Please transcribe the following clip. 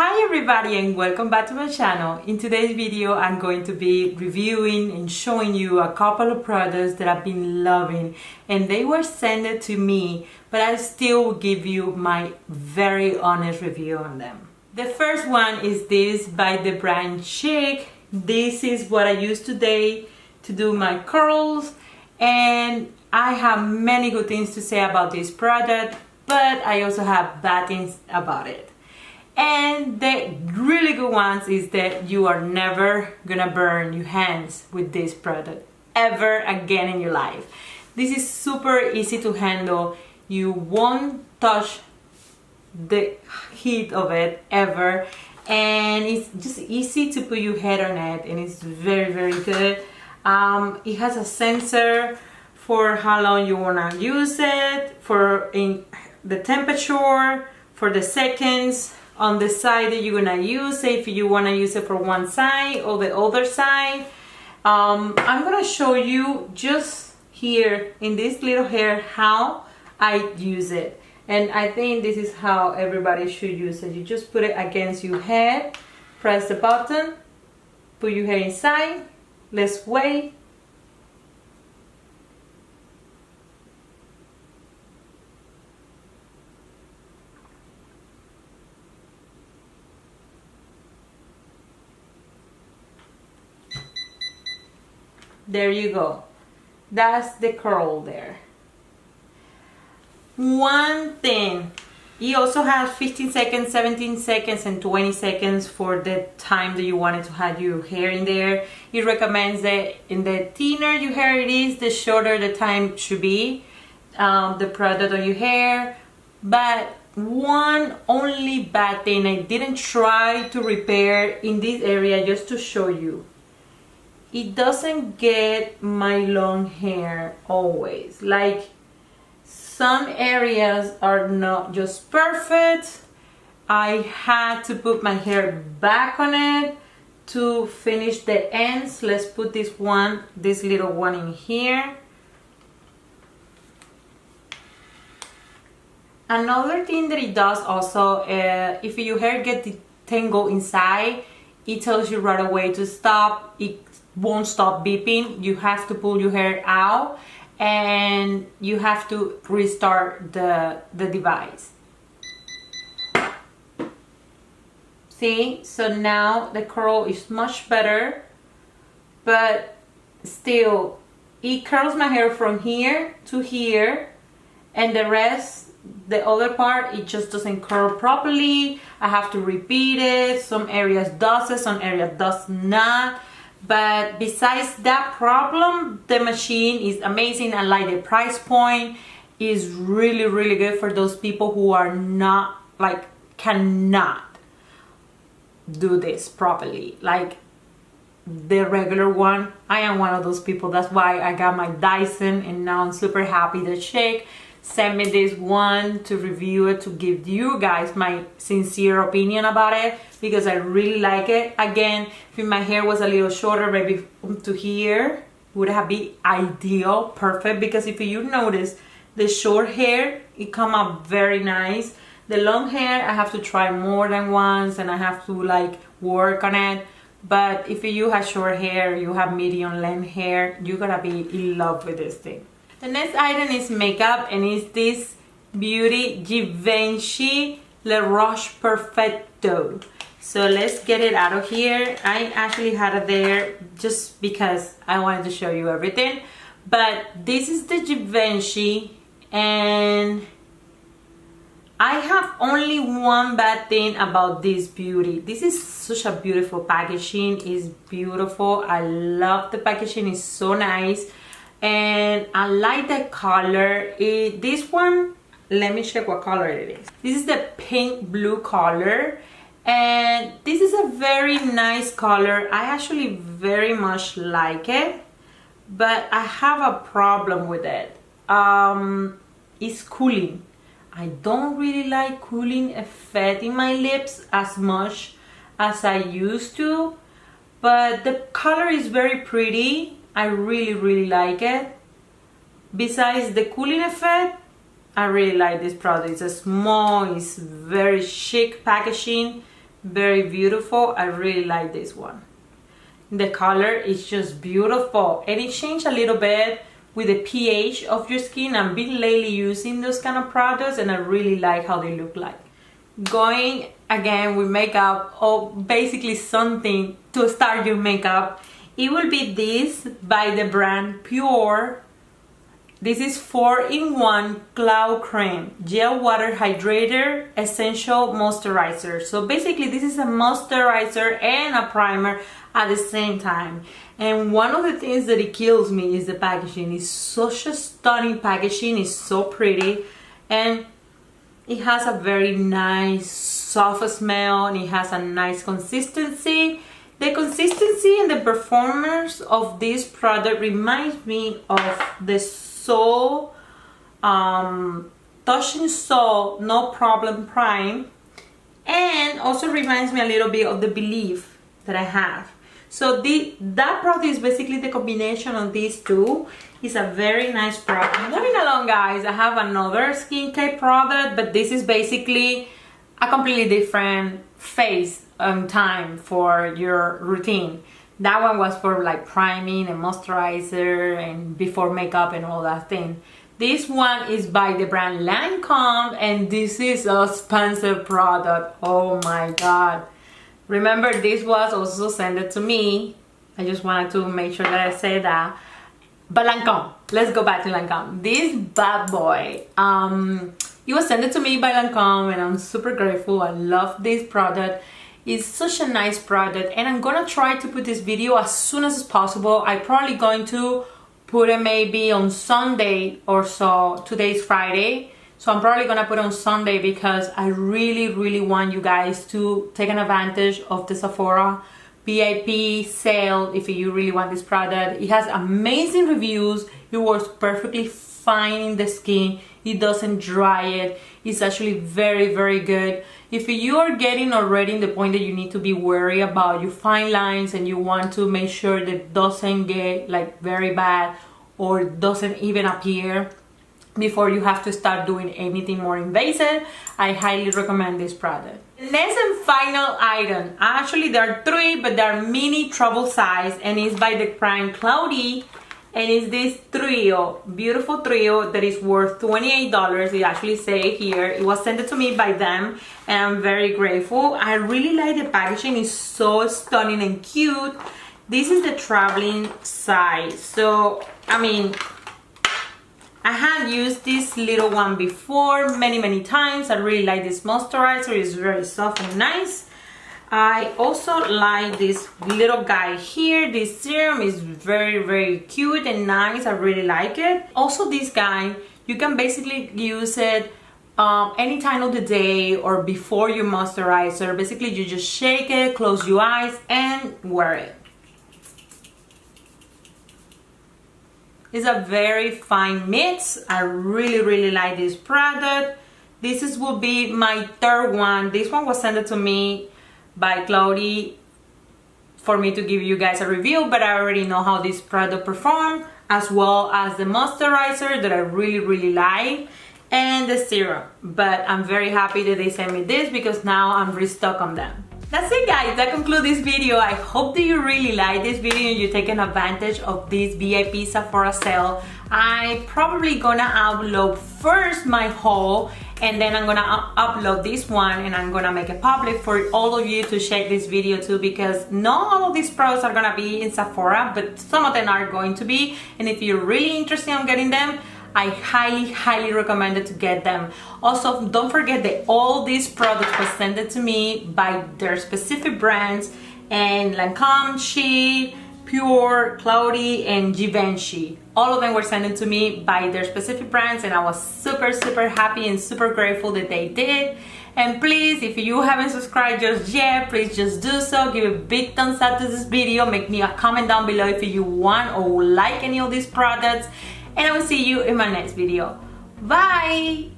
Hi everybody and welcome back to my channel. In today's video I'm going to be reviewing and showing you a couple of products that I've been loving, and they were sent to me, but I still will give you my very honest review on them. The first one is this by the brand Chic. This is what I use today to do my curls, and I have many good things to say about this product, but I also have bad things about it. And the really good ones is that you are never gonna burn your hands with this product ever again in your life. This is super easy to handle. You won't touch the heat of it ever, and it's just easy to put your head on it, and it's very good. It has a sensor for how long you wanna use it, for in the temperature, for the seconds on the side that you're gonna use it, if you wanna use it for one side or the other side. I'm gonna show you just here in this little hair how I use it, and I think this is how everybody should use it. You just put it against your head, press the button, put your hair inside, let's wait. There you go. That's the curl there. One thing, it also has 15 seconds, 17 seconds, and 20 seconds for the time that you wanted to have your hair in there. It recommends that in the thinner your hair it is, the shorter the time should be, the product on your hair. But one only bad thing, I didn't try to repair in this area just to show you. It doesn't get my long hair always. Like, some areas are not just perfect. I had to put my hair back on it to finish the ends. Let's put this little one in here. Another thing that it does also, if your hair gets tangled inside, it tells you right away to stop. It won't stop beeping. You have to pull your hair out and you have to restart the device. See, so now the curl is much better, but still it curls my hair from here to here, and the rest, the other part, it just doesn't curl properly. I have to repeat it. Some areas does it, some areas does not. But besides that problem, the machine is amazing. I like the price point. Is really good for those people who are not, like, cannot do this properly, like the regular one. I am one of those people. That's why I got my Dyson, and now I'm super happy that Shake sent me this one to review it, to give you guys my sincere opinion about it, because I really like it. Again, if my hair was a little shorter, maybe to here, would have been ideal, perfect, because if you notice, the short hair, it come up very nice. The long hair, I have to try more than once, and I have to like work on it. But if you have short hair, you have medium length hair, you're gonna be in love with this thing. The next item is makeup, and it's this beauty Givenchy Le Roche Perfecto. So let's get it out of here. I actually had it there just because I wanted to show you everything. But this is the Givenchy, and I have only one bad thing about this beauty. This is such a beautiful packaging. It's beautiful. I love the packaging. It's so nice. And I like the color. This one, let me check what color it is. This is the pink blue color, and this is a very nice color. I actually very much like it, but I have a problem with it. It's cooling. I don't really like cooling effect in my lips as much as I used to, but the color is very pretty. I really like it. Besides the cooling effect, I really like this product. It's a small, it's very chic packaging, Very beautiful. I really like this one. The color is just beautiful, and it changed a little bit with the pH of your skin. I've been lately using those kind of products, and I really like how they look like. Going again with makeup, or basically something to start your makeup, it will be this by the brand PUR. This is 4-in-1 Cloud Cream, Gel Water Hydrator, Essential Moisturizer. So basically this is a moisturizer and a primer at the same time. And one of the things that it kills me is the packaging. It's such a stunning packaging, it's so pretty, and it has a very nice soft smell, and it has a nice consistency. The consistency and the performance of this product reminds me of the Soul Touch and Soul No Problem Prime, and also reminds me a little bit of the Believe that I have. So that product is basically the combination of these two. It's a very nice product. Moving along, guys, I have another skincare product, but this is basically a completely different phase time for your routine. That one was for like priming and moisturizer and before makeup and all that thing. This one is by the brand Lancome, and this is an expensive product. Oh my god. Remember, this was also sent to me. I just wanted to make sure that I say that. But Lancome, let's go back to Lancome. This bad boy, it was sent to me by Lancome, and I'm super grateful. I love this product. It's such a nice product, and I'm gonna try to put this video as soon as possible. I'm probably going to put it maybe on Sunday or so. Today's Friday, so I'm probably gonna put it on Sunday because I really want you guys to take an advantage of the Sephora VIP sale if you really want this product. It has amazing reviews. It works perfectly fine in the skin. It doesn't dry it. It's actually very good. If you are getting already in the point that you need to be worried about your fine lines and you want to make sure that it doesn't get like very bad or doesn't even appear before you have to start doing anything more invasive, I highly recommend this product. The next and final item, actually there are three, but they're mini travel size, and it's by the brand Caudalie, and it's this trio, beautiful trio that is worth $28. It actually say here, it was sent to me by them, and I'm very grateful. I really like the packaging, it's so stunning and cute. This is the traveling size. So I mean, I have used this little one before many times. I really like this moisturizer. It's very soft and nice. I also like this little guy here. This serum is very cute and nice. I really like it. Also, this guy, you can basically use it any time of the day or before your moisturizer. Basically, you just shake it, close your eyes, and wear it. It's a very fine mix. I really like this product. This will be my third one. This one was sent to me by Caudalie for me to give you guys a review, but I already know how this product performs, as well as the moisturizer that I really like, and the serum. But I'm very happy that they sent me this because now I'm restocked on them. That's it, guys. That concludes this video. I hope that you really like this video and you're taking advantage of this VIP Sephora sale. I probably gonna upload first my haul, and then I'm gonna upload this one, and I'm gonna make it public for all of you to check this video too, because not all of these products are gonna be in Sephora, but some of them are going to be. And if you're really interested in getting them, I highly recommend it to get them. Also, don't forget that all these products were sent to me by their specific brands, and Lancome, HEIDI, PUR, Caudalie, and Givenchy. All of them were sent to me by their specific brands, and I was super happy and super grateful that they did. And please, if you haven't subscribed just yet, please just do so. Give a big thumbs up to this video. Make me a comment down below if you want or like any of these products. And I will see you in my next video. Bye!